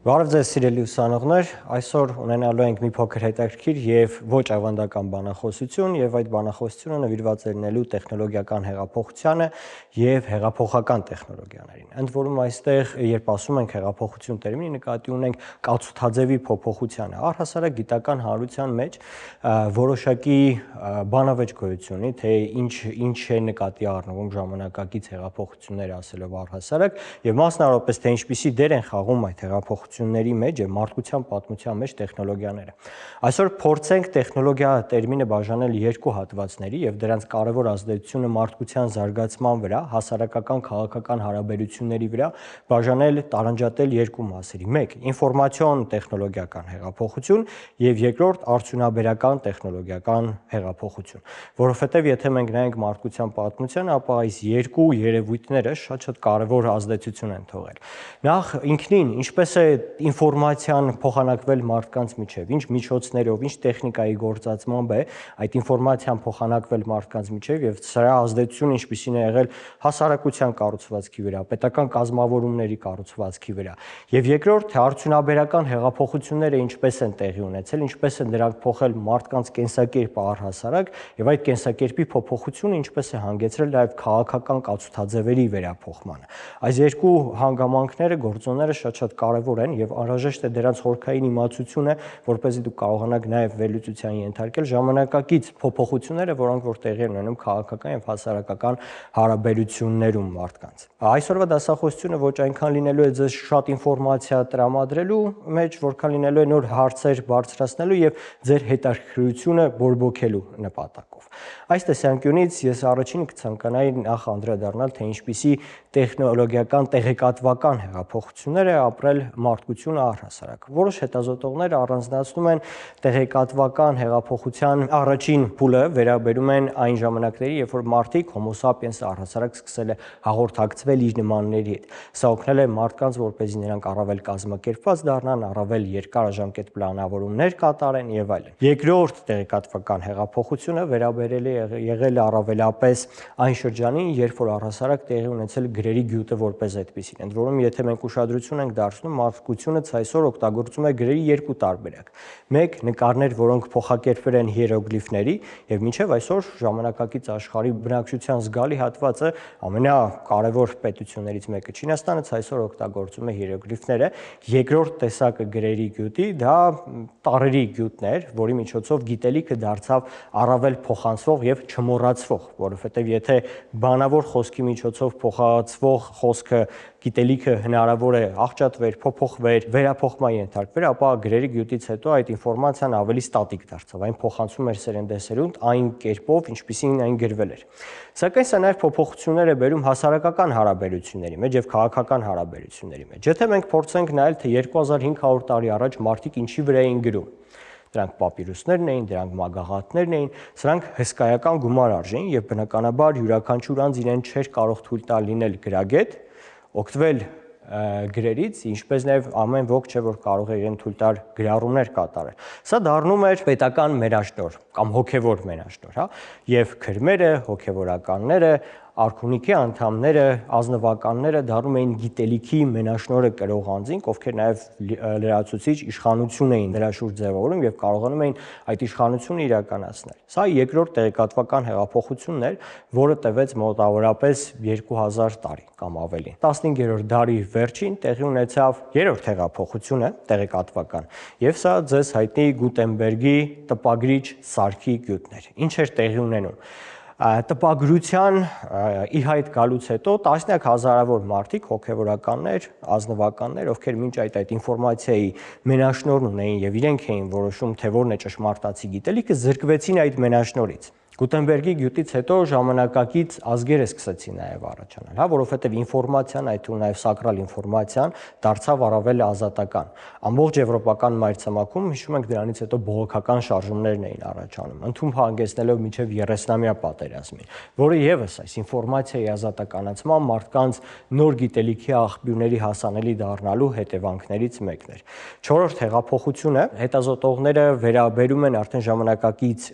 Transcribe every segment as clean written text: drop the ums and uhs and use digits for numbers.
Բարև ձեզ սիրելի ուսանողներ, այսօր ունենալու ենք մի փոքր հետաքրքիր եւ ոչ ավանդական բանախոսություն եւ այդ բանախոսությունը նվիրված է լինելու տեխնոլոգիական հեղափոխությանը եւ հեղափոխական տեխնոլոգիաներին։ Ընդ որում այստեղ երբ ասում ենք հեղափոխություն տերմինի նկատի ունենք կացութաձևի փոփոխությանը, առհասարակ գիտական հանրության մեջ որոշակի բանավեճ գոյություն ունի, թե ինչ է նկատի առնվում ժամանակակից հեղափոխություններ ասելով առհասարակ եւ մասնավորապես թե ինչպիսի դեր են խաղում այդ հեղափոխությունների մեջ եւ մարդկության պատմության մեջ տեխնոլոգիաները։ Այսօր փորձենք տեխնոլոգիա տերմինը բաժանել երկու հատվածների եւ դրանց կարևոր ազդեցությունը մարդկության զարգացման վրա, հասարակական քաղաքական հարաբերությունների վրա բաժանել տարանջատել երկու մասերի։ Մեկ՝ ինֆորմացիոն տեխնոլոգիական հեղափոխություն եւ երկրորդ արդյունաբերական տեխնոլոգիական հեղափոխություն, որովհետեւ եթե մենք նայենք մարդկության պատմությանը, ապա այս երկու երևույթները շատ կարևոր ազդեցություն են թողել։ Նախ ինքնին ինչպես է ինֆորմացիան փոխանակվել մարդկանց միջև, ինչ միջոցներով, ինչ տեխնիկայի գործածմամբ է այդ ինֆորմացիան փոխանակվել մարդկանց միջև եւ սրա ազդեցությունը ինչպիսին է եղել հասարակության կառուցվածքի վրա, պետական կազմավորումների կառուցվածքի վրա։ Եվ երկրորդ, թե արդյունաբերական հեղափոխությունները ինչպես են տեղի ունեցել, ինչպես են դրանք փոխել մարդկանց կենսակերպը առհասարակ եւ այդ կենսակերպի փոփոխությունը ինչպես է հանգեցրել նաեւ քաղաքական կացութաձևերի վերափոխմանը։ Այս երկու հանգամանքները, գործոնները շատ կարևոր են եւ անհրաժեշտ է դրանց խորքային իմացությունը, որպեսզի դուք կարողանաք նաեւ վերլուծության ենթարկել ժամանակակից փոփոխությունները, որոնք որ տեղի են ունենում քաղաքական եւ հասարակական հարաբերություններում մարդկանց։ Այսօրվա դասախոսությունը ոչ այնքան լինելու է ձեզ շատ ինֆորմացիա տրամադրելու մեջ, որքան լինելու է նոր հարցեր բարձրացնելու եւ ձեր հետաքրքրությունը բորբոքելու նպատակով։ Այս տեսանկյունից ես առաջինը կցանկանայի նախ անդրադառնալ, թե ինչպիսի տեխնոլոգիական տեղեկատվական հեղափոխություններ է ապրել մարդկությունը առհասարակ։ Որոշ հետազոտողներ առանձնացնում են տեղեկատվական հեղափոխության առաջին փուլը վերաբերում են այն ժամանակների, երբ որ մարդիկ Homo sapiens առհասարակ սկսել է հաղորդակցվել իր նմանների հետ։ Սա օգնել է մարդկանց, որպեսզի նրանք առավել կազմակերպված դառնան, առավել երկարաժամկետ պլանավորումներ կատարեն եւ այլն։ Երկրորդ տեղեկատվական հեղափոխությունը վերաբերել է եղել առավելապես այն շրջանին, երբ որ առհասարակ տեղի ունեցել գրերի գյուտը որպես այդպեսին։ Ընդ որում, եթե մենք ուշադրություն ենք դարձնում, մարդկությունը այսօր օգտագործում է գրերի երկու տարբերակ։ Մեկ՝ նկարներ, որոնք փոխակերպվել են հիերոգլիֆների, եւ մինչեւ այսօր ժամանակակից աշխարհի բնակչության զգալի հատվածը ամենակարևոր պետություններից մեկը Չինաստանը այսօր օգտագործում է հիերոգլիֆները։ Երկրորդ տեսակը գրերի գյուտի դա տառերի գյուտն էր, որի միջոցով գիտելիքը դարձավ առավել փոխանցվող եւ չմոռացվող, որովհետեւ եթե բանավոր խոսքի միջոցով փոխանցվող խոսքը գիտելիքը հնարավոր է աղճատվեր, փոփոխվեր, վերափոխման ենթարկվեր, ապա գրերի գյուտից հետո այդ ինֆորմացիան ավելի ստատիկ դարձավ, այն փոխանցում էր սերնդեսերունդ այն կերպով, ինչպիսին այն գրվել էր։ Սակայն սա նաև փոփոխություններ է բերում հասարակական հարաբերությունների մեջ եւ քաղաքական հարաբերությունների մեջ։ Եթե մենք փորձենք նայել, թե 2500 տարի առաջ մարդիկ ինչի վրա էին գրում, դրանք պապիրուսներն էին, դրանք մագաղաթներն էին, սրանք հսկայական գումար արժեին եւ բնականաբար յուրաքանչյուր անձ իրեն չէր կարող թույլ տալ լինել գրագետ, օգտվել գրերից, ինչպես նաև ամեն ոք չէ, որ կարող է իրեն թույլ տալ գրառումներ կատարել։ Սա դառնում էր պետական մենաշնորհ կամ հոգևոր մենաշնորհ, հա, եւ քրմերը, հոգևորականները, արքունիքի անդամները, ազնվականները դառնում էին գիտելիքի մենաշնորհը կրող անձինք, ովքեր նաև լրացուցիչ իշխանություն էին դրա շուրջ ձևավորում եւ կարողանում էին այդ իշխանությունը իրականացնել։ Սա երկրորդ տեղեկատվական հեղափոխությունն էր, որը տևեց մոտավորապես 2000 տարի կամ ավելին։ 15-րդ դարի վերջին տեղի ունեցավ երրորդ հեղափոխությունը տեղեկատվական, եւ սա ձեզ հայտնի Գուտենբերգի տպագրիչ սարքի գյուտն էր։ Ինչ էր տեղի ունենում։ Տպագրության իր հայտ գալուց հետո տասնյակ հազարավոր մարդիկ, հոգևորականներ, ազնվականներ, ովքեր մինչ այդ ինֆորմացիայի մենաշնորհն ունեին եւ իրենք էին որոշում, թե որն է ճշմարտացի գիտելիքը, զրկվեցին այդ մենաշնորհից։ Գուտենբերգի գյուտից հետո ժամանակակից ազգերը սկսեցին նաև առաջանալ, հա, որովհետև ինֆորմացիան, այդ ու նաև սակրալ ինֆորմացիան դարձավ առավել ազատական։ Ամբողջ եվրոպական մայրցամաքում հիշում ենք դրանից հետո բողոքական շարժումներն էին առաջանում, ընդհանուր հանգեցնելով մինչև 30-ամյա պատերազմին, որը եւս այս ինֆորմացիայի ազատականացման մարդկանց նոր գիտելիքի աղբյուրների հասանելի դառնալու հետևանքներից մեկն էր։ Չորրորդ հեղափոխությունը հետազոտողները վերաբերում են արդեն ժամանակակից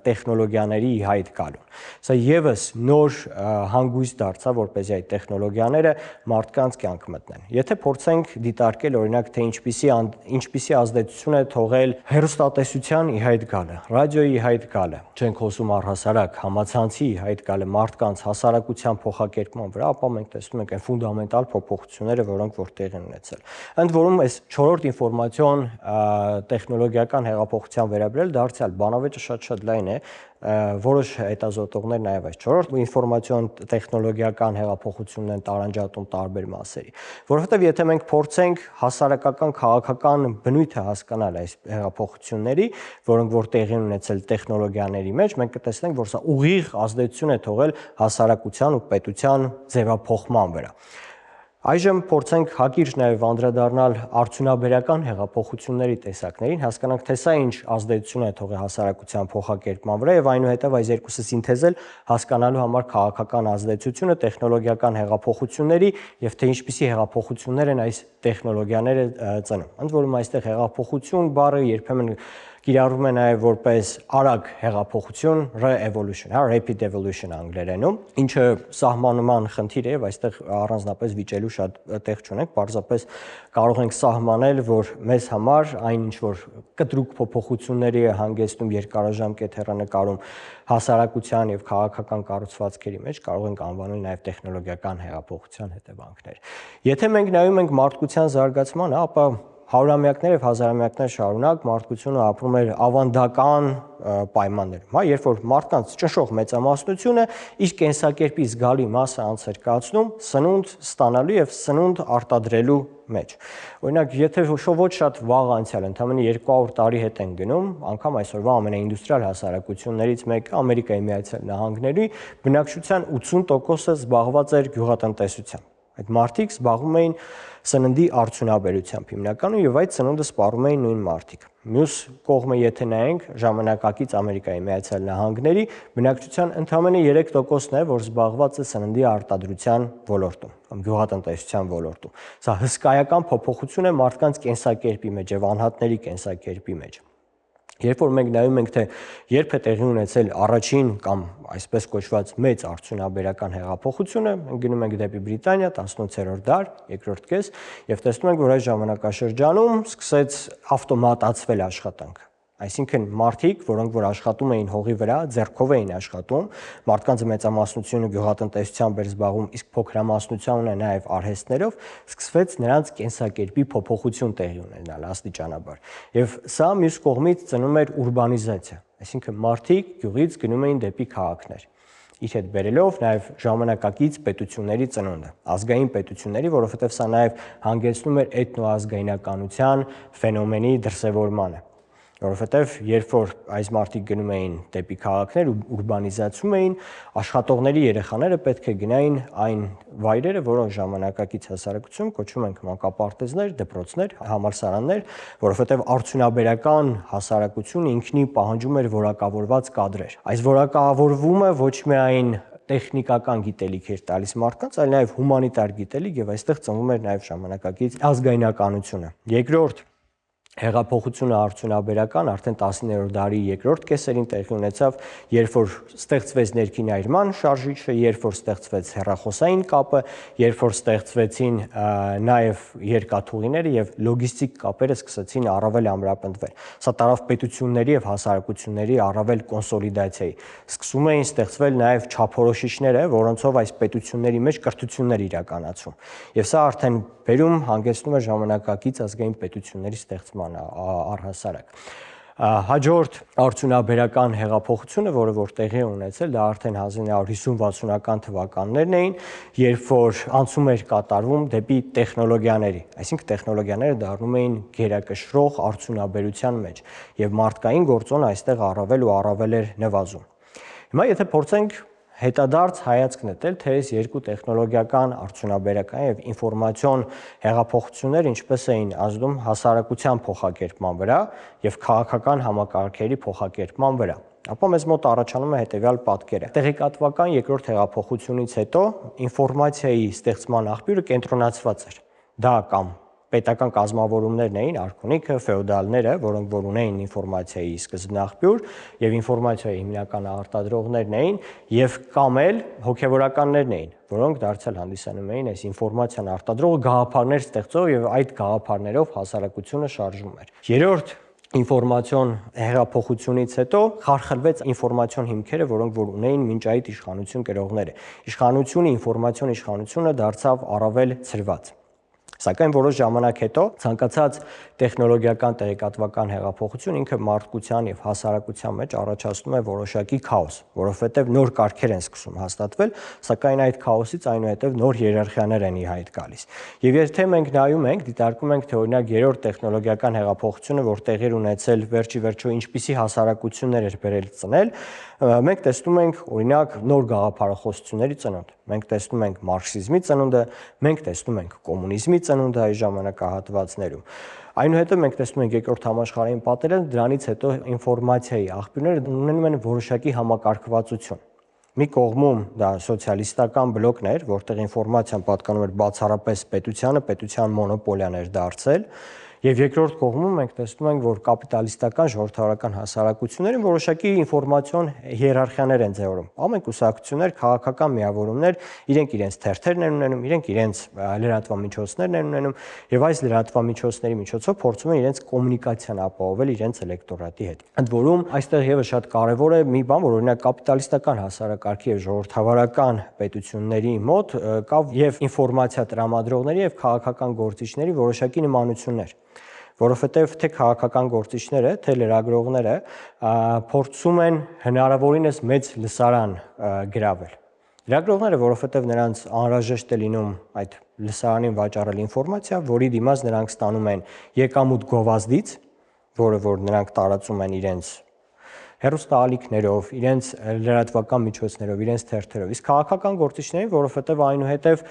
տեխնոլոգիաների տեխնոլոգիաների ի հայտ գալուն։ Սա եւս նոր հանգույց դարձավ, որպեսզի այդ տեխնոլոգիաները մարդկանց կյանք մտնեն։ Եթե փորձենք դիտարկել օրինակ թե ինչպիսի ազդեցություն է թողել հեռուստատեսության ի հայտ գալը, ռադիոյի ի հայտ գալը, չենք խոսում առհասարակ համացանցի ի հայտ գալը մարդկանց հասարակության փոխակերպման վրա, ապա մենք տեսնում ենք այն ֆունդամենտալ փոփոխությունները, որոնք որ տեղի են ունեցել։ Ընդ որում այս 4-րդ ինֆորմացիոն տեխնոլոգիական հեղափոխության վերաբերյալ դարձյալ բանավեճը շատ լայն է, որոշ հետազոտողներ նաև այս 4-րդ ինֆորմացիոն տեխնոլոգիական հեղափոխությունն են տարանջատում տարբեր մասերի, որովհետև եթե մենք փորձենք հասարակական քաղաքական բնույթը հասկանալ այս հեղափոխությունների, որոնք որ տեղի են ունեցել տեխնոլոգիաների մեջ, մենք կտեսնենք, որ սա ուղիղ ազդեցություն է թողել հասարակության ու պետության ձևափոխման վրա։ Այժմ փորձենք հակիրճ նաև անդրադառնալ արդյունաբերական հեղափոխությունների տեսակներին, հասկանանք, թե սա ինչ ազդեցություն է թողել հասարակության փոխակերպման վրա եւ այնուհետեւ այս երկուսը սինթեզել հասկանալու համար քաղաքական ազդեցությունը տեխնոլոգիական հեղափոխությունների եւ թե ինչպիսի հեղափոխություններ են այս տեխնոլոգիաները ծնում։ Ընդ որում այստեղ հեղափոխություն բառը երբեմն կիրառվում է նաև որպես արագ հեղափոխություն, re-evolution, rapid evolution անգլերենում, ինչը սահմանման խնդիր է եւ այստեղ առանձնապես վիճելու շատ տեղ չունենք, պարզապես կարող ենք սահմանել, որ մեզ համար այն ինչ որ կտրուկ փոփոխությունների է հանգեցնում երկարաժամկետ հեռանկարում հասարակության եւ քաղաքական կառուցվածքերի մեջ կարող ենք անվանել նաև տեխնոլոգիական հեղափոխության հետևանքներ։ Եթե մենք նայում ենք մարդկության զարգացմանը, ապա հարյուրամյակներ եւ հազարամյակներ շարունակ մարդկությունը ապրում էր ավանդական պայմաններում, երբ որ մարդկանց ճնշող մեծամասնությունը իր կենսակերպի զգալի մասը անց էր կացնում սնունդ ստանալու եւ սնունդ արտադրելու մեջ։ Օրինակ, եթե ոչ շատ վաղ անցյալ, ընդամենը 200 տարի հետ են գնում, անգամ այսօրվա ամենաինդուստրիալ հասարակություններից մեկը Ամերիկայի Միացյալ Նահանգների բնակչության 80%-ը զբաղված էր գյուղատնտեսությամբ։ Այդ մարդիկ զբաղվում էին սննդի արդյունաբերությամբ հիմնականում եւ այդ սնունդը սպառում էին նույն մարդիկ։ Մյուս կողմը եթե նայենք ժամանակակից Ամերիկայի Միացյալ Նահանգների բնակչության ընդամենը 3%-ն է, որ զբաղված է սննդի արտադրության ոլորտում կամ գյուղատնտեսության ոլորտում։ Սա հսկայական փոփոխություն է մարդկանց կենսակերպի մեջ եւ անհատների կենսակերպի մեջ։ Երբ որ մենք նայում ենք, թե երբ է տեղի ունեցել առաջին կամ այսպես կոչված մեծ արդյունաբերական հեղափոխությունը, մենք գնում ենք դեպի Բրիտանիա 18-րդ դար, երկրորդ կես, եւ տեսնում ենք, որ այս ժամանակաշրջանում սկսեց ավտոմատացվել աշխատանքը։ Այսինքն մարդիկ, որոնք որ աշխատում էին հողի վրա, ձեռքով էին աշխատում, մարդկանց մեծամասնությունը գյուղատնտեսությամբ էր զբաղվում, իսկ փոքրամասնությունը նաև արհեստներով, սկսվեց նրանց կենսակերպի փոփոխություն տեղի ունենալ աստիճանաբար։ Եվ սա մյուս կողմից ծնում էր ուրբանիզացիա, այսինքն մարդիկ գյուղից գնում էին դեպի քաղաքներ։ Իր հետ բերելով նաև ժամանակակից պետությունների ծնունդը, ազգային պետությունների, որովհետև սա նաև հանգեցնում էր էթնոազգայնականության ֆենոմենի դրսևորմանը։ Որովհետև երբ որ այս մարդիկ գնում էին դեպի քաղաքներ ու ուրբանիզացում էին, աշխատողների երեխաները պետք է գնային այն վայրերը, որոնք ժամանակակից հասարակություն կոչում ենք մանկապարտեզներ, դպրոցներ, համալսարաններ, որովհետև արդյունաբերական հասարակությունը ինքնին պահանջում էր որակավորված կադրեր։ Այս որակավորումը ոչ միայն տեխնիկական գիտելիք էր տալիս մարդկանց, այլ նաև հումանիտար գիտելիք եւ այստեղ ծնվում էր նաև ժամանակակից ազգայնականությունը։ Երկրորդ հեղափոխությունը արդյունաբերական արդեն 19-րդ դարի երկրորդ կեսերին տեղի ունեցավ, երբ որ ստեղծվեց ներքին այրման շարժիչը, երբ որ ստեղծվեց հեռախոսային կապը, երբ որ ստեղծվեցին նաև երկաթուղիները եւ լոգիստիկ կապերը սկսեցին առավել ամրապնդվել։ Սա տարավ պետությունների եւ հասարակությունների առավել կոնսոլիդացիայի։ Սկսում էին ստեղծվել նաև չափորոշիչները, որոնցով այս պետությունների մեջ կրթություններ իրականացում։ Եվ սա արդեն բերում հանգեցնում է ժամանակակից ազգային պետությունների ստեղծման առհասարակ։ Հաջորդ արդյունաբերական հեղափոխությունը, որը որ տեղի է ունեցել, դա արդեն 1950-60-ական թվականներն էին, երբ որ անցում էր կատարվում դեպի տեխնոլոգիաների, այսինքն տեխնոլոգիաները դառնում էին գերակշռող արդյունաբերության մեջ, եւ մարդկային գործոնը այստեղ առավել ու առավել էր նվազում։ Հիմա եթե փորձենք հետադարձ հայացք նետել, թե այս երկու տեխնոլոգիական, արդյունաբերական եւ ինֆորմացիոն հեղափոխությունները ինչպես էին ազդում հասարակության փոխակերպման վրա եւ քաղաքական համակարգերի փոխակերպման վրա, ապա մեզ մոտ առաջանում է հետեւյալ պատկերը։ Տեղեկատվական երկրորդ հեղափոխությունից հետո ինֆորմացիայի ստեղծման աղբյուրը կենտրոնացված էր։ Դա կամ պետական կազմավորումներն էին, արքունիքը, ֆեոդալները, որոնք որ ունեին ինֆորմացիայի սկզբնաղբյուր եւ ինֆորմացիայի հիմնական արտադրողներն էին եւ կամ էլ հոգեվորականներն էին, որոնք դարձյալ հանդիսանում էին այս ինֆորմացիան արտադրող գաղափարներ ստեղծող եւ այդ գաղափարներով հասարակությունը շարժում էր։ Երրորդ ինֆորմացիոն հեղափոխությունից հետո խարխլվեց ինֆորմացիոն հիմքերը, որոնք որ ունեին մինչ այդ իշխանություն կրողները։ Իշխանությունը, ինֆորմացիոն իշխանությունը դարձավ առավել ցրված։ Սակայն որոշ ժամանակ հետո ցանկացած տեխնոլոգիական տեղեկատվական հեղափոխություն ինքը մարդկության եւ հասարակության մեջ առաջացնում է որոշակի քաոս, որովհետեւ նոր կարգեր են սկսում հաստատվել, սակայն այդ քաոսից այնուհետեւ նոր հիերարխիաներ են ի հայտ գալիս։ Եվ եթե մենք նայում ենք, դիտարկում ենք թե օրինակ երրորդ տեխնոլոգիական հեղափոխությունը, որ տեղի ունեցել վերջի վերջո ինչպիսի հասարակություններ էր բերել ծնել, մենք տեսնում ենք օրինակ նոր գաղափարախոսությունների ծնունդ։ Մենք տեսնում ենք մարքսիզմի ծնունդը, մենք տեսնում ենք կոմունիզմի ծնունդը այս ժամանակահատվածներում։ Այնուհետև մենք տեսնում ենք երկրորդ համաշխարհային պատերազմ, դրանից հետո ինֆորմացիայի աղբյուրները ունենում են որոշակի համակարգվածություն։ Մի կողմում դա սոցիալիստական բլոկն էր, որտեղ ինֆորմացիան պատկանում էր բացառապես պետությանը, պետության մոնոպոլիան էր դարձել, եւ երկրորդ կողմում մենք տեսնում ենք, որ կապիտալիստական ժողովրդավարական հասարակությունները որոշակի ինֆորմացիոն հիերարխիաներ են ձևավորում։ Ամեն կուսակցություններ, քաղաքական միավորումներ, իրենք իրենց թերթերն են ունենում, իրենք իրենց լրատվամիջոցներն են ունենում եւ այս լրատվամիջոցների միջոցով փորձում են իրենց կոմունիկացիան ապահովել իրենց էլեկտորատի հետ։ Ընդ որում, այստեղ եւս շատ կարեւոր է մի բան, որ օրինակ կապիտալիստական հասարակարգի եւ ժողովրդավարական պետությունների մոտ կա եւ ինֆորմացիա տրամադրողների եւ քաղաքական գործիչների որոշակի նմանություններ, որովհետև թե քաղաքական գործիչները, թե լրագրողները փորձում են հնարավորինս մեծ լսարան գրավել։ Լրագրողները, որովհետև նրանց անհրաժեշտ է լինում այդ լսարանին վաճառել ինֆորմացիա, որի դիմաց նրանք ստանում են եկամուտ գովազդից, որը որ նրանք տարածում են իրենց հեռուստաալիքներով, իրենց լրատվական միջոցներով, իրենց թերթերով։ Իսկ քաղաքական գործիչներին, որովհետև այնուհետև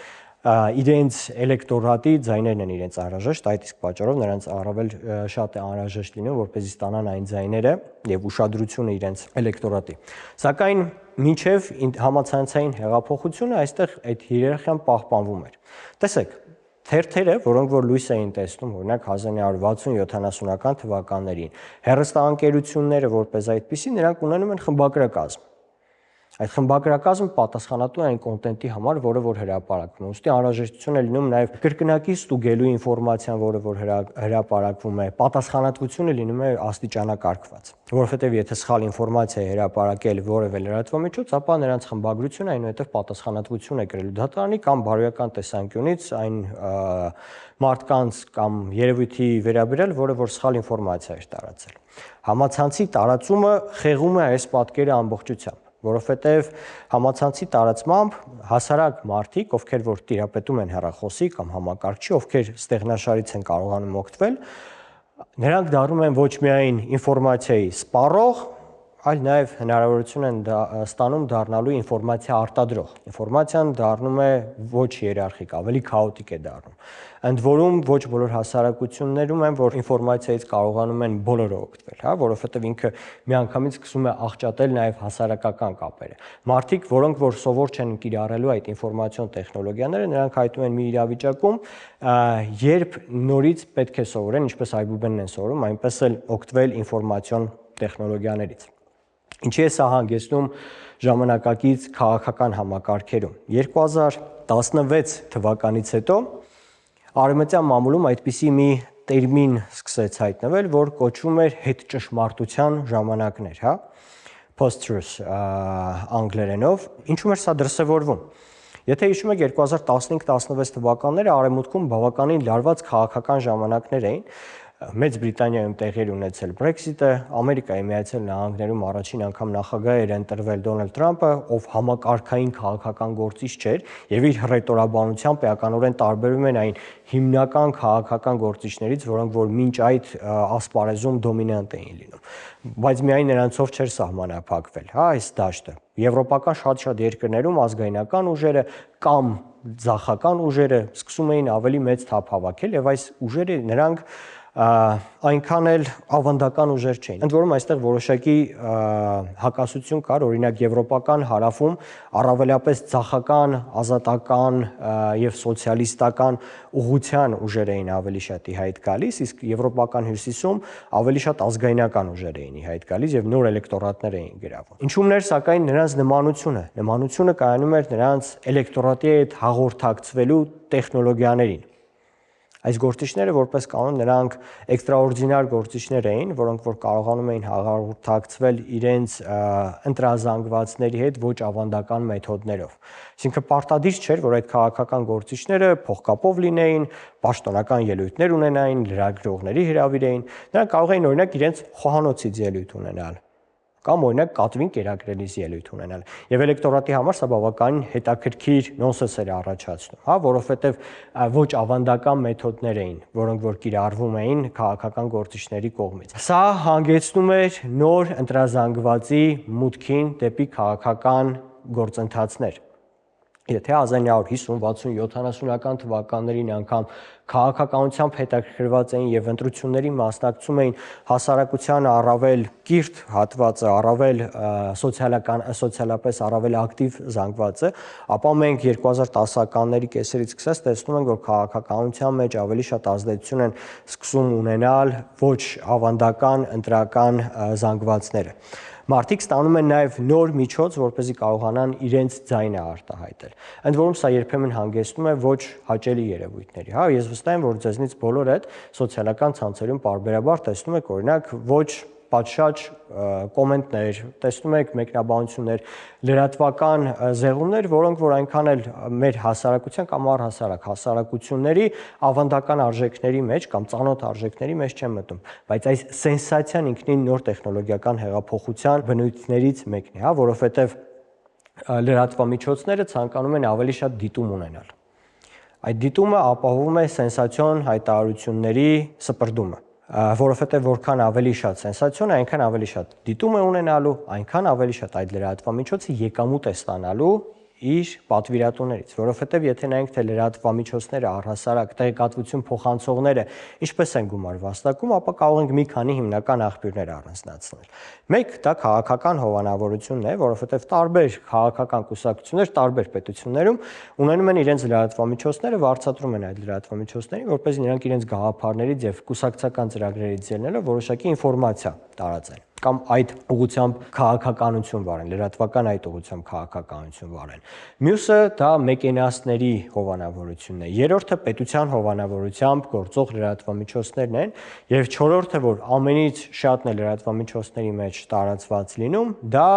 իրենց էլեկտորատի ձայներն են իրենց անհրաժեշտ, այդ իսկ պատճառով նրանց առավել շատ է անհրաժեշտ լինում, որպեսզի ստանան այն ձայները եւ ուշադրությունը իրենց էլեկտորատի։ Սակայն մինչեւ համացանցային հեղափոխությունը այստեղ այդ հիերարխիան պահպանվում էր։ Տեսեք, թերթերը, որոնք որ լույս էին տեսնում, օրինակ 1960-70-ական թվականներին, հեռուստաընկերությունները որպես այդպիսի, նրանք ունենում են խմբագրակազմ։ Այդ խմբագրակազմը պատասխանատու է այն կոնտենտի համար, որը որ հրապարակվում է։ Ուստի անհրաժեշտություն է լինում նաև կրկնակի ստուգելու ինֆորմացիան, որը որ հրապարակվում է, պատասխանատվությունը լինում է աստիճանակարգված։ Որովհետև եթե սխալ ինֆորմացիա է հրապարակել որևէ լրատվամիջոց, ապա նրանց խմբագրությունը այնուհետև պատասխանատվություն է կրելու դատարանի կամ բարոյական տեսանկյունից այն մարդկանց կամ երևույթի վերաբերյալ, որը որ սխալ ինֆորմացիա էր տարածել։ Համացանցի տարածումը խեղում է այս պատկերը ամբողջությամբ, որովհետև համացանցի տարածմամբ հասարակ մարդիկ, ովքեր որ տիրապետում են հեռախոսի կամ համակարգչի, ովքեր ստեղնաշարից են կարողանում օգտվել, նրանք դառնում են ոչ միայն ինֆորմացիայի սպառող, այլ նաև հնարավորություն են ստանում դառնալու ինֆորմացիա արտադրող։ Ինֆորմացիան դառնում է ոչ հիերարխիկ, ավելի քաոտիկ է դառնում։ Ընդ որում ոչ բոլոր հասարակություններում են, որ ինֆորմացիայից կարողանում են բոլորը օգտվել, հա, որովհետև ինքը միանգամից սկսում է աղճատել նաև հասարակական կապերը։ Մարդիկ, որոնք որ սովոր չեն կիրառելու այդ ինֆորմացիոն տեխնոլոգիաները, նրանք հայտնվում են մի իրավիճակում, երբ նորից պետք է սովորեն, ինչպես Այբուբենն են սովորում, այնպես էլ օգտվել ինֆորմացիոն տեխնոլոգիաներից։ Ինչի է սա հանգեցնում ժամանակակից քաղաքական համակարգերում։ 2016 թվականից հետո արևմտյան մամուլում այդպիսի մի տերմին սկսեց հայտնվել, որ կոչվում էր հետճշմարտության ժամանակներ, հա, post-truth անգլերենով, ինչու՞մ էր սա դրսևորվում։ Եթե հիշում եք 2015-16 թվականները արևմուտքում բավականին լարված քաղաքական ժամանակներ էին, Մեծ Բրիտանիայում տեղի ունեցել Brexit-ը, Ամերիկայի Միացյալ Նահանգներում առաջին անգամ նախագահ էր ընտրվել Դոնալդ Թրամփը, ով համակարգային քաղաքական գործիչ չէր եւ իր հռետորաբանությամբ էականորեն տարբերվում են այն հիմնական քաղաքական գործիչներից, որոնք որ մինչ այդ ասպարեզում դոմինանտ էին լինում։ Բայց միայն նրանցով չէր սահմանափակվել, հա, այս դաշտը։ Եվրոպական շատ երկրներում ազգայնական ուժերը կամ ձախական ուժերը սկսում էին ավելի մեծ թափ հավաքել եւ այս ուժերը նրանք այնքան էլ ավանդական ուժեր չէին։ Ընդ որում այստեղ որոշակի հակասություն կար, օրինակ եվրոպական հարավում առավելապես ցախական, ազատական եւ սոցիալիստական ուղղության ուժեր էին ավելի շատ ի հայտ գալիս, իսկ եվրոպական հյուսիսում ավելի շատ ազգայնական ուժեր էին ի հայտ գալիս եւ նոր էլեկտորատներ էին գրավում։ Ինչումն էր սակայն նրանց նմանությունը կայանում էր նրանց էլեկտորատի հետ հաղորդակցվելու տեխնոլոգիաներին։ Այս գործիչները որպես կանոն նրանք էքստրաորդինար գործիչներ էին, որոնք որ կարողանում էին հաղորդակցվել իրենց ընտրազանգվածների հետ ոչ ավանդական մեթոդներով։ Այսինքն պարտադիր չէր, որ այդ քաղաքական գործիչները փողկապով լինեին, պաշտոնական ելույթներ ունենային, լրագրողների հրավիրեին, նրանք կարող էին օրինակ իրենց խոհանոցից ելույթ ունենալ կամ օրինակ կատվին կերակրելիս ելույթ ունենալ։ Եվ էլեկտորատի համար սա բավականին հետաքրքիր նոնսենս էր առաջացնում, հա, որովհետև ոչ ավանդական մեթոդներ էին, որոնք որ կիրառվում էին քաղաքական գործիչների կողմից։ Սա հանգեցնում էր նոր ընտրազանգվածի մուտքին դեպի քաղաքական գործընթացներ։ Եթե 1950, 60, 70-ական թվականներին անգամ քաղաքականությամբ հետաքրքրված էին եւ ընտրությունների մասնակցում էին հասարակության առավել կիրթ հատվածը, առավել սոցիալապես առավել ակտիվ զանգվածը, ապա մենք 2010-ականների կեսերից սկսած տեսնում ենք, որ քաղաքականության մեջ ավելի շատ ազդեցություն են սկսում ունենալ ոչ ավանդական ընտրական զանգվածները։ Մարդիկ ստանում են նաև նոր միջոց, որպեսզի կարողանան իրենց ձայնը արտահայտել։ Ընդ որում սա երբեմն հանգեցնում է ոչ հաճելի երևույթների, հա, ես վստահ եմ, որ ձեզնից բոլորը այդ սոցիալական ցանցերում պարբերաբար տեսնում եք, օրինակ, ոչ պատշաճ կոմենտներ, տեսնում եք մեկնաբանություններ, լրատվական զեղումներ, որոնք որ այնքան էլ մեր հասարակության կամ առհասարակ հասարակությունների ավանդական արժեքների մեջ կամ ծանոթ արժեքների մեջ չեն մտնում, բայց այս սենսացիան ինքնին նոր տեխնոլոգիական հեղափոխության բնույթներից մեկն է, հա, որովհետև լրատվամիջոցները ցանկանում են ավելի շատ դիտում ունենալ։ Այդ դիտումը ապահովում է սենսացիոն հայտարարությունների սպրդումը, որովհետև որքան ավելի շատ սենսացիոն է, այնքան ավելի շատ դիտում է ունենալու, այնքան ավելի շատ այդ լրատվամիջոցը եկամուտ է ստանալու իր պատվիրատուներից, որովհետև եթե նայենք թե լրատվամիջոցները առհասարակ տեղեկատվություն փոխանցողները ինչպես են գումար վաստակում, ապա կարող ենք մի քանի հիմնական աղբյուրներ առանձնացնել։ Մեկ դա քաղաքական հովանավորությունն է, որովհետև տարբեր քաղաքական կուսակցություններ տարբեր պետություններում ունենում են իրենց լրատվամիջոցները, վարձատրում են այդ լրատվամիջոցներին, որպեսզի նրանք իրենց գաղափարներից եւ կուսակցական ծրագրերից ելնելով որոշակի ինֆորմացիա տարածեն կամ այդ ուղղությամբ քաղաքականություն վարեն, լրատվական այդ ուղղությամբ քաղաքականություն վարեն։ Մյուսը դա մեկենասների հովանավորությունն է։ Երրորդը պետության հովանավորությամբ գործող լրատվամիջոցներն են, եւ չորրորդը, որ ամենից շատն է լրատվամիջոցների մեջ տարածված լինում, դա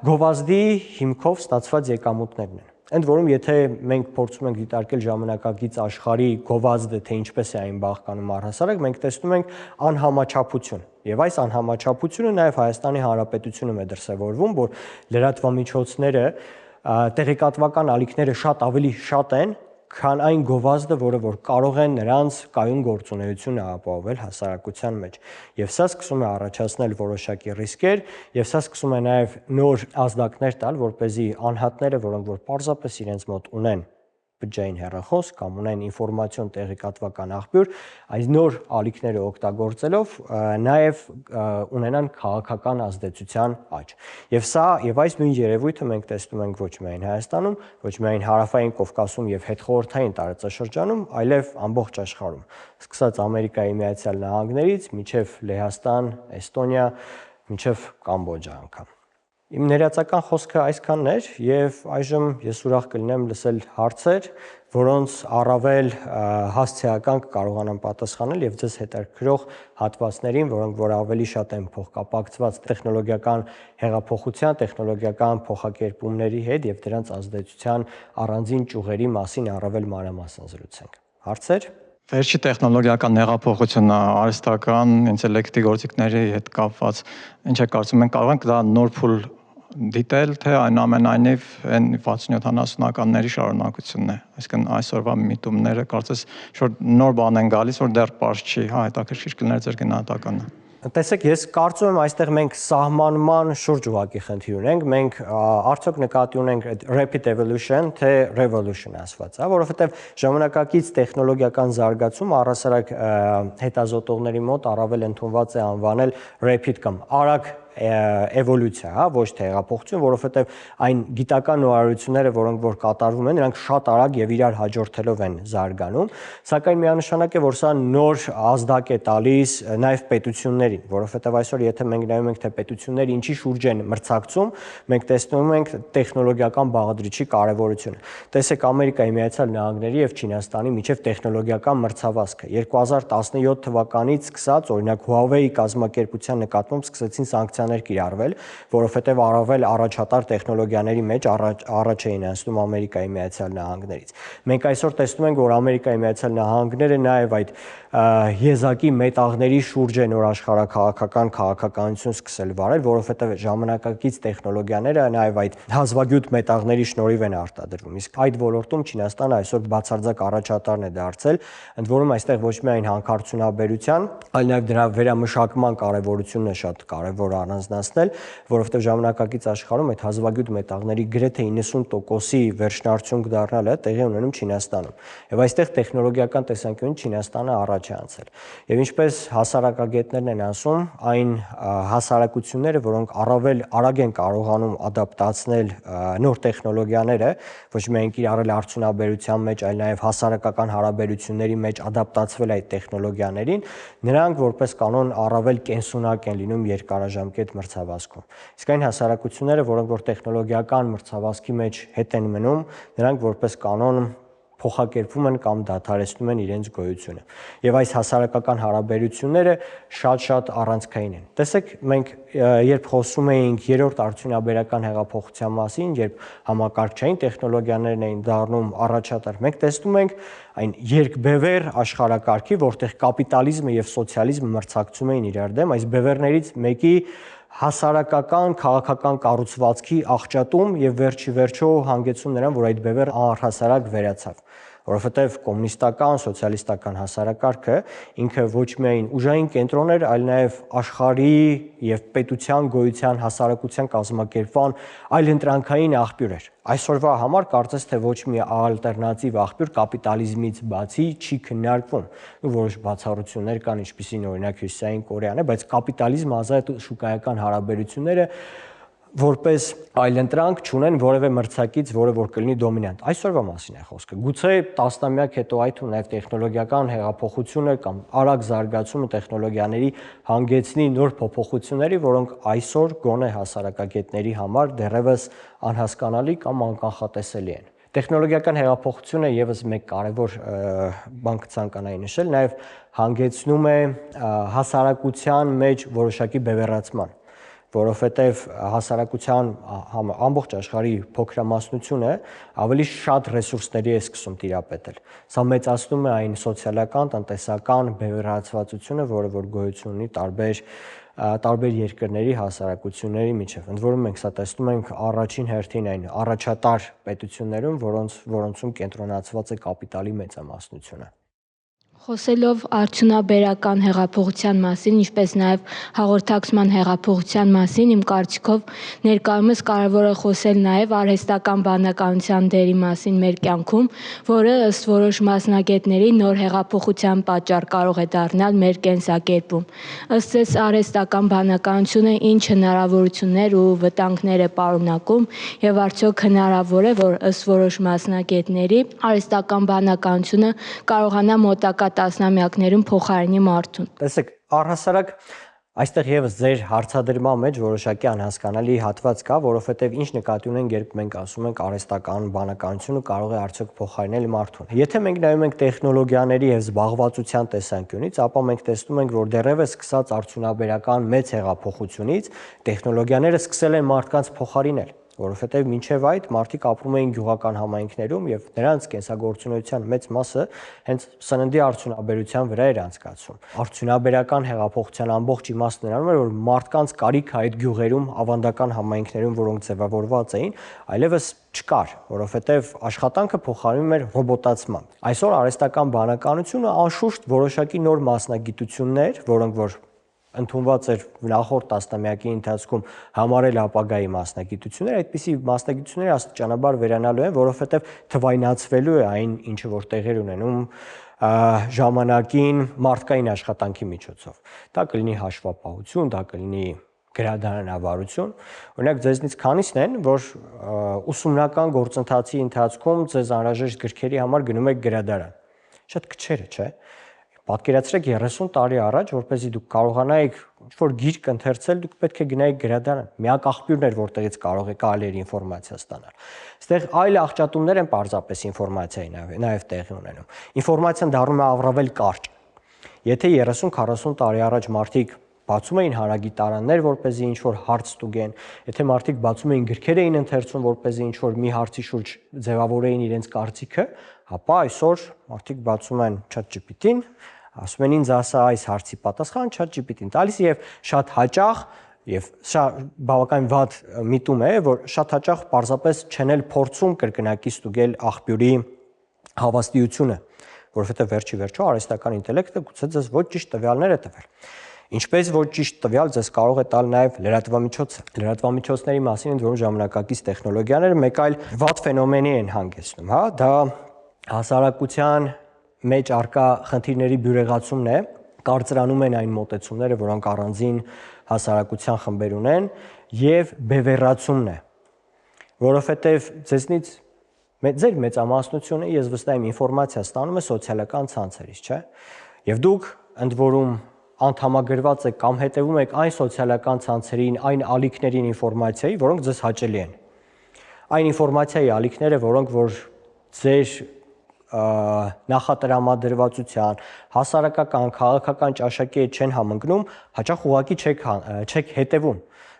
գովազդի հիմքով ստացված եկամուտներն են։ Ընդ որում, եթե մենք փորձում ենք դիտարկել ժամանակակից աշխարհի գովազդը, թե ինչպես է այն բաղկանում առհասարակ, մենք տեսնում ենք անհամաչափություն։ Եվ այս անհամաչափությունը նաև Հայաստանի Հանրապետությունում է դրսևորվում, որ լրատվամիջոցները տեղեկատվական ալիքները շատ ավելի շատ են, քան այն գովազդը, որը որ կարող են նրանց կայուն գործունեությունը ապահովել հասարակության մեջ։ Եվ սա սկսում է առաջացնել որոշակի ռիսկեր, եւ սա սկսում է նաև նոր ազդակներ տալ, որպեսզի անհատները, որոնք որ պարզապես իրենց մոտ ունեն բջջային հեռախոս կամ ունեն ինֆորմացիոն տեղեկատվական աղբյուր, այս նոր ալիքները օգտագործելով նաև ունենան քաղաքական ազդեցության աճ։ Եվ այս նույն երևույթը մենք տեսնում ենք ոչ միայն Հայաստանում, ոչ միայն Հարավային Կովկասում եւ հետխորհրդային տարածաշրջանում, այլև ամբողջ աշխարհում, սկսած Ամերիկայի Միացյալ Նահանգներից մինչև Լեհաստան, Էստոնիա, մինչև Կամբոջա անգամ։ Իմ ներածական խոսքը այսքանն էր եւ այժմ ես ուրախ կլինեմ լսել հարցեր, որոնց առավել հասցեական կկարողանամ պատասխանել եւ ձեզ հետաքրքրող հատվածներին, որոնք որ ավելի շատ են փոխկապակցված տեխնոլոգիական հեղափոխության, տեխնոլոգիական փոխակերպումների հետ եւ դրանց ազդեցության առանձին ճյուղերի մասին առավել մանրամասն զրուցենք։ Հարցեր։ Վերջի տեխնոլոգիական հեղափոխությունը արհեստական ինտելեկտի գործիքների հետ կապված, ինչ է կարծում եք, կարող ենք դա նոր փուլ դիտել, թե այնուամենայնիվ այն 60-70-ականների շարունակությունն է, այսինքն այսօրվա միտումները կարծես որ նոր բան են գալիս, որ դեռ պարզ չի, հա, հետաքրքիր կլիներ ձեր գնահատականը։ Տեսեք, ես կարծում եմ այստեղ մենք սահմանման շուրջ ուղղակի խնդիր ունենք, մենք արդյոք նկատի ունենք rapid evolution, թե revolution ասված, որովհետև ժամանակակից տեխնոլոգիական զարգացում առհասարակ հետազոտողների մոտ առավել ընդունված է անվանել rapid կամ արագ էվոլյուցիա, ոչ թե հեղափոխություն, որովհետև այն գիտական նորարարությունները, որոնք որ կատարվում են, նրանք շատ արագ եւ իրար հաջորդելով են զարգանում, սակայն միանշանակ է, որ սա նոր ազդակ է տալիս նաեւ պետություններին, որովհետև այսօր եթե մենք նայում ենք թե պետությունները ինչի շուրջ են մրցակցում, մենք տեսնում ենք տեխնոլոգիական բաղադրիչի կարևորությունը։ Տեսեք Ամերիկայի Միացյալ Նահանգների եւ Չինաստանի միջև տեխնոլոգիական մրցավազքը 2017 թվականից սկսած, օրինակ Huawei կազմակերպության նկատմամբ սկսեցին սանկցիաներ կիրառվել, որովհետև առավել առաջատար տեխնոլոգիաների մեջ առաջ էին անցնում Ամերիկայի Միացյալ Նահանգներից։ Մենք այսօր տեսնում ենք, որ Ամերիկայի Միացյալ Նահանգները նաև այդ եզակի մետաղների շուրջ է նոր քաղաքականություն սկսել վարել, որովհետև ժամանակակից տեխնոլոգիաները նաև այդ հազվագյուտ մետաղների շնորհիվ են արտադրվում։ Իսկ այդ ոլորտում Չինաստանը այսօր բացարձակ առաջատարն է դարձել, ընդ որում այստեղ ոչ միայն հանքարդյունաբերության, այլ նաև դրա վերամշակման կարևորությունն է շատ կարևոր առանձնացնել, որովհետև ժամանակակից աշխարհում այդ հազվագյուտ մետաղների գրեթե 90%-ի վերջնարդյունք դառնալը տեղի ունենում Չինաստանում։ Եվ այստեղ տեխնոլոգիական տեսանկյունից Չինաստանը առաջ է անցել։ Եվ ինչպես հասարակագետներն են ասում, այն հասարակությունները, որոնք առավել արագ են կարողանում ադապտացնել նոր տեխնոլոգիաները, ոչ միայն կիրառել արդյունաբերության մեջ, այլ նաև հասարակական հարաբերությունների մեջ ադապտացվել այդ տեխնոլոգիաներին, նրանք որպես կանոն առավել կենսունակ են լինում երկարաժամկետ մրցավազքում։ Իսկ այն հասարակությունները, որոնք որ տեխնոլոգիական մրցավազքի մեջ հետ են մնում, նրանք որպես կանոն փոխակերպվում են կամ դադարեցնում են իրենց գոյությունը։ Եվ այս հասարակական հարաբերությունները շատ առանցքային են։ Տեսեք, մենք երբ խոսում էինք երրորդ արդյունաբերական հեղափոխության մասին, երբ համակարգչային տեխնոլոգիաներն էին դառնում առաջատար, մենք տեսնում ենք այն երկբևեռ աշխարհակարգի, որտեղ կապիտալիզմը եւ սոցիալիզմը մրցակցում էին իրար դեմ, այս բևեռներից մեկի հասարակական, քաղաքական կառուցվածքի աղճատում եւ վերջի վերջո հանգեցում նրան, որ այդ բևեռը առհասարակ վերացավ, որովհետեւ կոմունիստական, սոցիալիստական հասարակարգը ինքը ոչ միայն ուժային կենտրոն էր, այլ նաեւ աշխարհի եւ պետության գոյության, հասարակության կազմակերպման այլընտրանքային աղբյուր էր։ Այսօրվա համար կարծես թե ոչ մի ալտերնատիվ աղբյուր կապիտալիզմից բացի չի քննարկվում։ Որոշ բացառություններ կան, ինչպիսին օրինակ Հյուսիսային Կորեան է, բայց կապիտալիզմը ազատ շուկայական հարաբերությունները որպես այլընտրանք չունեն որևէ մրցակից, որը որ կլինի դոմինանտ։ Այսօրվա մասին է խոսքը։ Գուցե տասնամյակ հետո այդ ու նաև տեխնոլոգիական հեղափոխությունը կամ արագ զարգացումը տեխնոլոգիաների հանգեցնի նոր փոփոխությունների, որոնք այսօր գոնե հասարակագետների համար դեռևս անհասկանալի կամ անկանխատեսելի են։ Տեխնոլոգիական հեղափոխությունը եւս մեկ կարևոր բան կցանկանայի նշել, նաև հանգեցնում է հասարակության մեջ որոշակի բևեռացման, որովհետև հասարակության ամբողջ աշխարհի փոքրամասնությունը ավելի շատ ռեսուրսների է սկսում տիրապետել։ Սա մեծացնում է այն սոցիալական, տնտեսական բևեռացվածությունը, որը որ գոյություն ունի տարբեր երկրների հասարակությունների միջև։ Ընդ որում մենք սա տեսնում ենք առաջին հերթին այն առաջատար պետություններում, որոնցում կենտրոնացված է կապիտալի մեծամասնությունը։ Խոսելով արդյունաբերական հեղափոխության մասին, ինչպես նաև հաղորդակցման հեղափոխության մասին, իմ կարծիքով ներկայումս կարևոր է խոսել նաև արհեստական բանականության դերի մասին մեր կյանքում, որը ըստ որոշ մասնագետների նոր հեղափոխության պատճառ կարող է դառնալ մեր կենսակերպում։ Ըստ ձեզ արհեստական բանականությունը ինչ հնարավորություններ ու վտանգներ է պարունակում եւ արդյոք հնարավոր է, որ ըստ որոշ մասնագետների արհեստական բանականությունը կարողանա մոտակա տասնամյակներում փոխարինի մարդուն։ Տեսեք, առհասարակ այստեղ եւս ձեր հարցադրման մեջ որոշակի անհասկանալի հատված կա, որովհետեւ ինչ նկատի ունենք, երբ մենք ասում ենք արհեստական բանականությունը կարող է արդյոք փոխարինել մարդուն։ Եթե մենք նայում ենք տեխնոլոգիաների եւ զբաղվածության տեսանկյունից, ապա մենք տեսնում ենք, որ դեռևս սկսած արդյունաբերական մեծ հեղափոխությունից տեխնոլոգիաները սկսել են մարդկանց փոխարինել, որովհետև մինչև այդ մարդիկ ապրում էին գյուղական համայնքներում եւ նրանց կենսագործունեության մեծ մասը հենց սննդի արդյունաբերության վրա էր անցկացվում։ Արդյունաբերական հեղափոխության ամբողջ իմաստն նրանում էր, որ մարդկանց կարիքը այդ գյուղերում, ավանդական համայնքներում, որոնք ձևավորված էին, այլևս չկար, որովհետև աշխատանքը փոխարինում էր ռոբոտացմամբ։ Այսօր արհեստական բանականությունը անշուշտ որոշակի նոր մասնագիտություններ, որոնք որ ընդունված էր նախորդ տասնամյակի ընթացքում համարել ապագայի մասնագիտություններ, այդպիսի մասնագիտությունները աստիճանաբար վերանալու են, որովհետև թվայնացվելու է այն, ինչը որ տեղեր ունենում ժամանակին մարդկային աշխատանքի միջոցով։ Դա կլինի հաշվապահություն, դա կլինի գրադարանավարություն։ Օրինակ ձեզնից քանիսն են, որ ուսումնական գործընթացի ընթացքում ձեզ անհրաժեշտ գրքերի համար գնում եք գրադարան։ Շատ քչերը, չէ՞։ Պատկերացրեք 30 տարի առաջ, որպեսզի դուք կարողանայիք ինչ-որ գիրք ընթերցել, դուք պետք է գնայիք գրադարան։ Միակ աղբյուրն էր, որտեղից կարելի էր ինֆորմացիա ստանալ։ Այստեղ այլ աղճատումներ են պարզապես ինֆորմացիայի նաև տեղի ունենում։ Ինֆորմացիան դառնում է առավել կարճ։ Եթե 30-40 տարի առաջ մարդիկ բացում էին հանրագիտարաններ, որպեսզի ինչ-որ հարց ստուգեն, եթե մարդիկ բացում էին գրքեր էին ընթերցում, որպեսզի ինչ-որ մի հարցի շուրջ ձևավորեին իրենց կարծիքը, ապա այսօր մարդիկ բացում են ChatGPT-ին, ասում են ինձ ասա այս հարցի պատասխան, ChatGPT-ին տալիս եւ շատ հաճախ եւ սա բավական վատ միտում է, որ շատ հաճախ պարզապես չեն էլ փորձում կրկնակի ստուգել աղբյուրի հավաստիությունը, որովհետեւ վերջի վերջո արհեստական ինտելեկտը գուցե ձեզ ոչ ճիշտ տվյալներ է տվել։ Ինչպես ոչ ճիշտ տվյալ ձեզ կարող է տալ նաև լրատվամիջոցը։ Լրատվամիջոցների մասին ընդ որում ժամանակակից տեխնոլոգիաները մեկ այլ վատ ֆենոմենի են հանգեցնում, հա, դա հասարակության մեջ առկա խնդիրների բյուրեղացումն է, կարծրանում են այն մոտեցումները, որոնք առանձին հասարակության խմբեր ունեն, եւ բևեռացումն է, որովհետեւ ձեզնից ձեր մեծամասնությունը, ես վստահ եմ, ինֆորմացիա ստանում է սոցիալական ցանցերից, չէ՞։ Եվ դուք ընդ որում անդամագրված եք կամ հետևում եք այն սոցիալական ցանցերին, այն ալիքներին ինֆորմացիայի, որոնք ձեզ հաճելի են։ Այն ինֆորմացիայի ալիքները, որոնք որ ձեր նախատրամադրվածության, հասարակական, քաղաքական ճաշակի հետ չեն համընկնում, հաճախ ուղղակի չեք հետևում։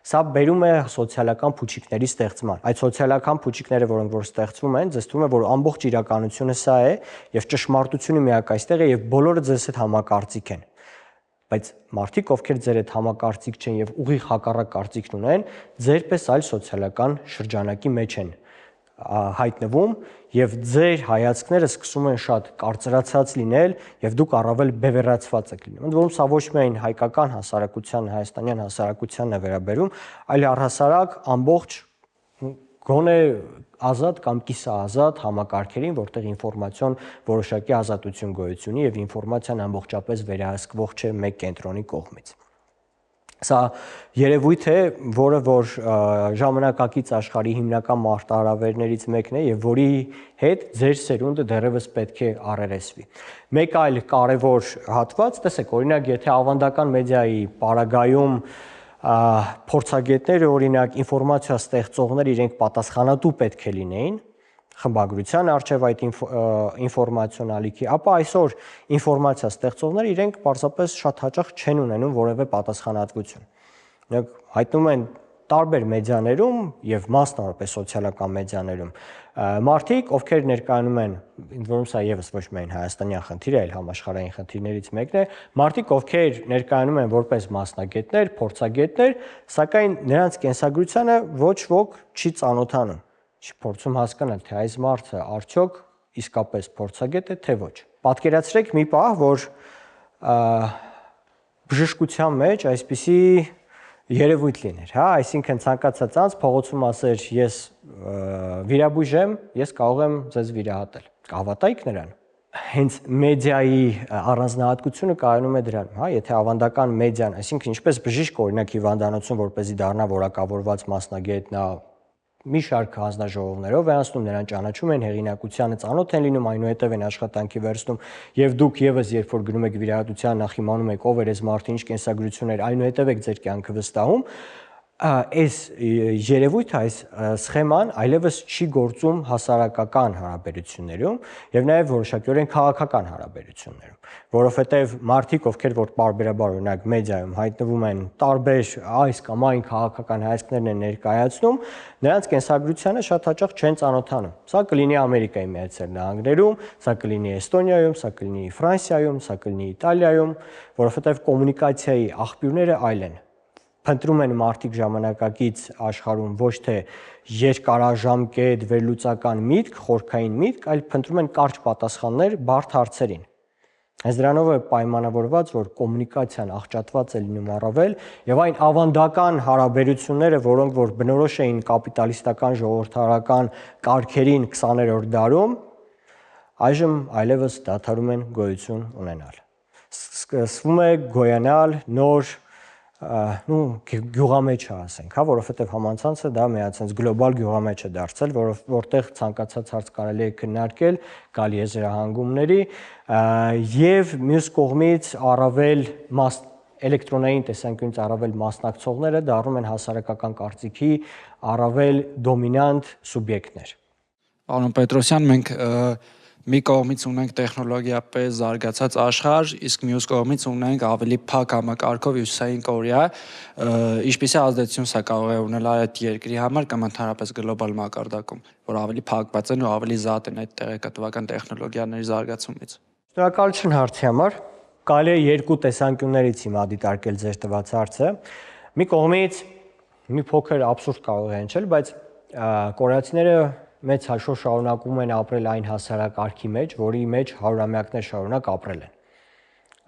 Սա բերում է սոցիալական փուչիկների ստեղծման։ Այդ սոցիալական փուչիկները, որոնք որ ստեղծվում են, ձեզ թվում է, որ ամբողջ իրականությունը սա է, եւ ճշմարտությունը միակ այստեղ է, եւ բոլորը ձեզ հետ համակարծիք են։ Բայց մարդիկ, ովքեր ձեր հետ համակարծիք չեն եւ ուղիղ հակառակ կարծիքն ունեն, ձեր պես այլ սոցիալական շրջանակի մեջ են հայտնվում եւ ձեր հայացքները սկսում են շատ կարծրացած լինել եւ դուք առավել բևեռացված եք լինում։ Ընդ որում սա ոչ միայն հայկական հասարակության, հայաստանյան հասարակությանն է վերաբերում, այլ առհասարակ ամբողջ գոնե ազատ կամ կիսաազատ համակարգերին, որտեղ ինֆորմացիոն որոշակի ազատություն գոյություն ունի եւ ինֆորմացիան ամբողջապես վերահսկվող չէ մեկ կենտրոնի կողմից։ Սա երևույթ է, որը որ ժամանակակից աշխարհի հիմնական մարտահրավերներից մեկն է եւ որի հետ ձեր սերունդը դեռևս պետք է առերեսվի։ Մեկ այլ կարևոր հատված, տեսեք, օրինակ, եթե ավանդական մեդիայի պարագայում փորձագետները, օրինակ, ինֆորմացիա ստեղծողներ իրենք պատասխանատու պետք է լինեին խմբագրության առջև այդ ինֆորմացիոն ալիքի, ապա այսօր ինֆորմացիա ստեղծողները իրենք պարզապես շատ հաճախ չեն ունենում որևէ պատասխանատվություն։ Նրանք հայտնվում են տարբեր մեդիաներում եւ մասնավորապես սոցիալական մեդիաներում մարդիկ, ովքեր ներկայանում են, ինձ որում սա եւս ոչ միայն հայաստանյան խնդիր է, այլ համաշխարհային խնդիրներից մեկն է, մարդիկ, ովքեր ներկայանում են որպես մասնագետներ, փորձագետներ, սակայն նրանց կենսագրությանը ոչ ոք չի ծանոթանում, չի փորձում հասկանալ, թե այս մարդը արդյոք իսկապես փորձագետ է, թե ոչ։ Պատկերացրեք մի պահ, որ բժշկության մեջ այսպիսի երևույթ լիներ, հա, այսինքն ցանկացած անձ փողոցում ասեր, ես վիրաբույժ եմ, ես կարող եմ ձեզ վիրահատել։ Կհավատայիք նրան։ Հենց մեդիայի առանձնահատկությունը կայանում է դրանում, հա, եթե ավանդական մեդիան, այսինքն ինչպես բժիշկ օրինակ հիվանդանոցում որպեսզի դառնա որակավորված մասնագետ, նա մի շարք հանձնաժողովներով է անցնում, նրան ճանաչում են, հեղինակությանը ծանոթ են լինում, այնուհետև են աշխատանքի վերցնում, եւ դուք եւս երբ որ գնում եք վիրահատության, նախ իմանում եք ով էր այս մարդը, ինչ կենսագրություն էր, այնուհետև եք ձեր կյանքը վստահում, այս երևույթը, այս սխեման այլևս չի գործում հասարակական հարաբերություններում եւ նաեւ որոշակիորեն քաղաքական հարաբերություններում, որովհետեւ մարդիկ, ովքեր որ պարբերաբար օրինակ մեդիայում հայտնվում են, տարբեր այս կամ այն քաղաքական հայացքներն են ներկայացնում, նրանց կենսագրությանը շատ հաճախ չեն ծանոթանում։ Սա կլինի Ամերիկայի Միացյալ Նահանգներում, սա կլինի Էստոնիայում, սա կլինի Ֆրանսիայում, սա կլինի Իտալիայում, որովհետեւ կոմունիկացիայի աղբյուրները այլ են։ Փնտրում են մարդիկ ժամանակակից աշխարհում ոչ թե երկարաժամկետ վերլուծական միտք, խորքային միտք, այլ փնտրում են կարճ պատասխաններ բարդ հարցերին։ Հենց դրանով է պայմանավորված, որ կոմունիկացիան աղճատված է լինում առավել եւ այն ավանդական հարաբերությունները, որոնք որ բնորոշ էին կապիտալիստական ժողովրդարական կարգերին 20-րդ դարում, այժմ այլևս դադարում են գոյություն ունենալ։ Սկսվում է գոյանալ նոր գյուղամեջը ասենք, հա, որովհետև համացանցը դա մի հատ sense գլոբալ գյուղամեջ է դարձել, որտեղ ցանկացած հարց կարելի է քննարկել, գալ եզրահանգումների եւ մյուս կողմից առավել էլեկտրոնային տեսանկյունից առավել մասնակցողները դառնում են հասարակական կարծիքի առավել դոմինանտ սուբյեկտներ։ Պարոն Պետրոսյան, մենք մի կողմից ունենք տեխնոլոգիապես զարգացած աշխարհ, իսկ մյուս կողմից ունենք ավելի փակ համակարգով Հյուսիսային Կորեա, ինչպիսի ազդեցություն սա կարող է ունենալ այդ երկրի համար կամ ընդհանրապես գլոբալ մակարդակում, որ ավելի փակված են ու ավելի զատ են այդ տեղեկատվական տեխնոլոգիաների զարգացումից։ Շնորհակալություն հարցի համար։ Կարելի է երկու տեսանկյուններից հիմա դիտարկել ձեր տված հարցը։ Մի կողմից մի փոքր աբսուրդ կարող է հնչել, բայց կորեացիները մեծ հաշվով շարունակում են ապրել այն հասարակարգի մեջ, որի մեջ հարյուրամյակներ շարունակ ապրել են։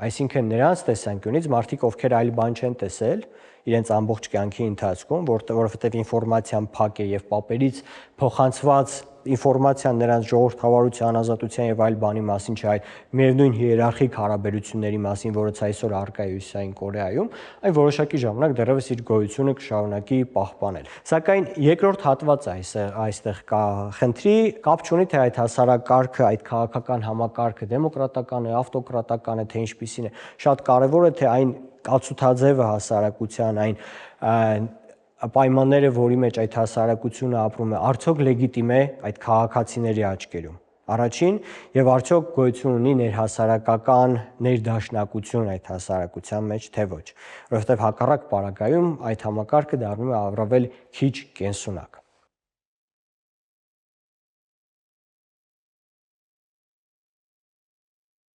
Այսինքն նրանց տեսանկյունից մարդիկ, ովքեր այլ բան չեն տեսել իրենց ամբողջ կյանքի ընթացքում, որովհետև ինֆորմացիան փակ է եւ պապերից փոխանցված ինֆորմացիան նրանց ժողովրդավարության, ազատության եւ այլ բանի մասին չէ, այլ միևնույն հիերարխիկ հարաբերությունների մասին, որոնց այսօր առկա է Հյուսիսային Կորեայում, այն որոշակի ժամանակ դեռևս իր գոյությունը կշարունակի պահպանել։ Սակայն երկրորդ հատվածը այստեղ կա խնդրի, կապ չունի թե այդ հասարակարգը, այդ քաղաքական համակարգը դեմոկրատական է, ավտոկրատական է, թե ինչպիսին է։ Շատ կարևոր է թե այն կացութաձևը հասարակության, այն պայմանները, որի մեջ այդ հասարակությունը ապրում է, արդյոք լեգիտիմ է այդ քաղաքացիների աչքերում։ Առաջին եւ արդյոք գոյություն ունի ներհասարակական ներդաշնակություն այդ հասարակության մեջ, թե ոչ, որովհետեւ հակառակ պարագայում այդ համակարգը դառնում է առավել քիչ կենսունակ։